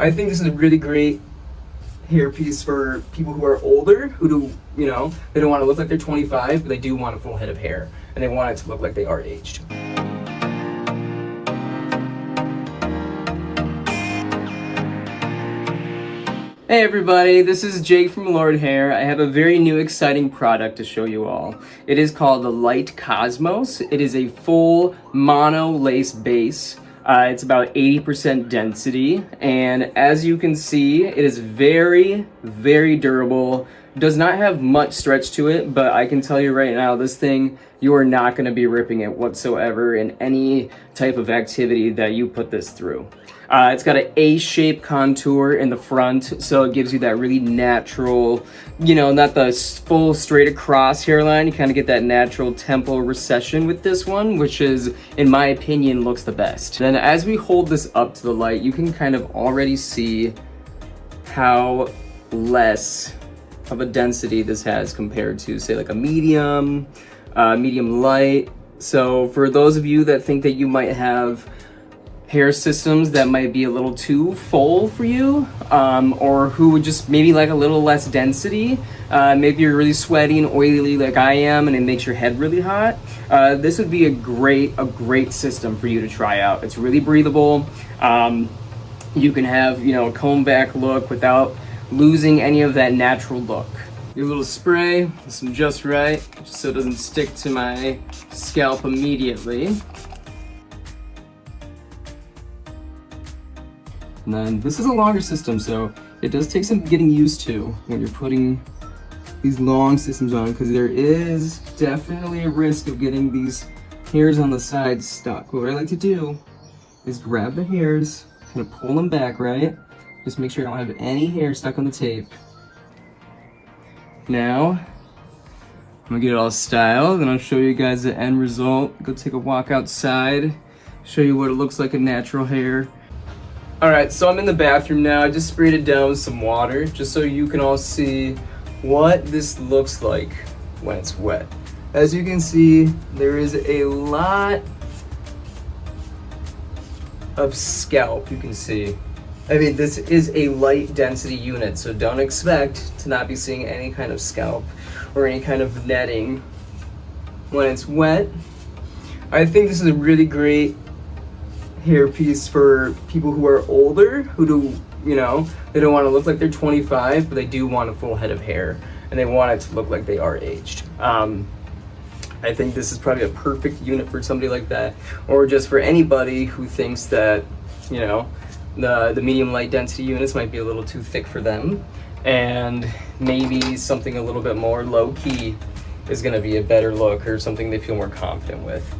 I think this is a really great hairpiece for people who are older, who do, they don't want to look like they're 25, but they do want a full head of hair, and they want it to look like they are aged. Hey everybody, this is Jake from Lordhair. I have a very new exciting product to show you all. It is called the Lite Cosmos. It is a full mono lace base. It's about 80% density, and as you can see, it is very, very durable. Does not have much stretch to it, but I can tell you right now, this thing, you are not going to be ripping it whatsoever in any type of activity that you put this through. It's got an A-shaped contour in the front, so it gives you that really natural, not the full straight across hairline. You kind of get that natural temple recession with this one, which is, in my opinion, looks the best. Then as we hold this up to the light, you can kind of already see how less of a density this has compared to, say, like a medium light. So for those of you that think that you might have hair systems that might be a little too full for you, or who would just maybe like a little less density, maybe you're really sweaty and oily like I am and it makes your head really hot, this would be a great system for you to try out. It's really breathable. You can have a comb back look without losing any of that natural look. Your little spray, some just right, just so it doesn't stick to my scalp immediately. And then this is a longer system, so it does take some getting used to when you're putting these long systems on, because there is definitely a risk of getting these hairs on the sides stuck. What I like to do is grab the hairs, kind of pull them back, right? Just make sure I don't have any hair stuck on the tape. Now, I'm gonna get it all styled, and I'll show you guys the end result. Go take a walk outside, show you what it looks like in natural hair. Alright, so I'm in the bathroom now. I just sprayed it down with some water, just so you can all see what this looks like when it's wet. As you can see, there is a lot of scalp you can see. I mean, this is a light density unit, so don't expect to not be seeing any kind of scalp or any kind of netting when it's wet. I think this is a really great hairpiece for people who are older, who do, they don't want to look like they're 25, but they do want a full head of hair, and they want it to look like they are aged. I think this is probably a perfect unit for somebody like that, or just for anybody who thinks that, the medium light density units might be a little too thick for them, and maybe something a little bit more low-key is going to be a better look, or something they feel more confident with.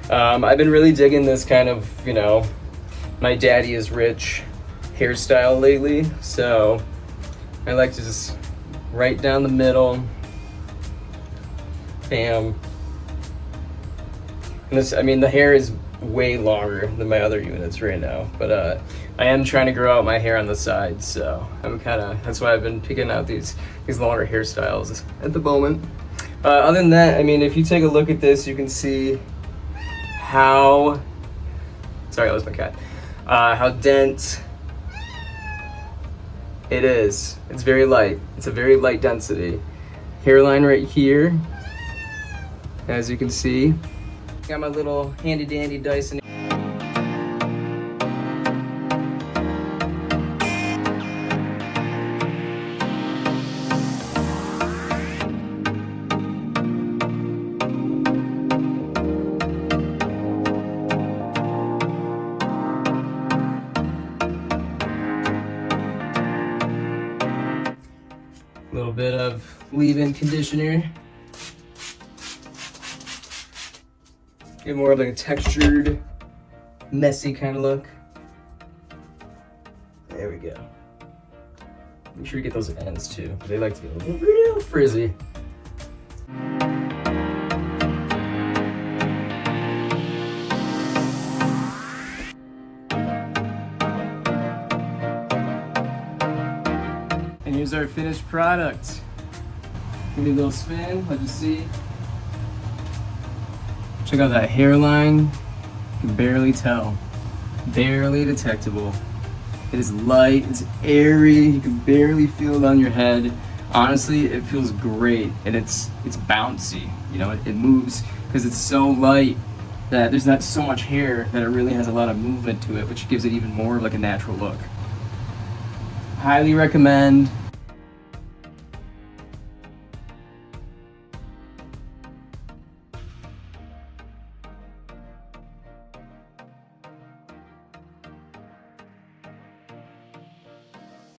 I've been really digging this kind of, my daddy is rich hairstyle lately, so I like to just right down the middle, bam. And this, the hair is way longer than my other units right now, but I am trying to grow out my hair on the sides, so that's why I've been picking out these longer hairstyles at the moment. Other than that, if you take a look at this, you can see how dense it is. It's very light. It's a very light density. Hairline right here, as you can see. Got my little handy dandy Dyson. A little bit of leave-in conditioner. Get more of like a textured, messy kind of look. There we go. Make sure you get those ends too. They like to get a little frizzy. And here's our finished product. Give me a little spin, let you see. Check out that hairline. You can barely tell. Barely detectable. It is light, it's airy, you can barely feel it on your head. Honestly, it feels great, and it's bouncy. You know, it moves because it's so light that there's not so much hair that it really has a lot of movement to it, which gives it even more of like a natural look. Highly recommend.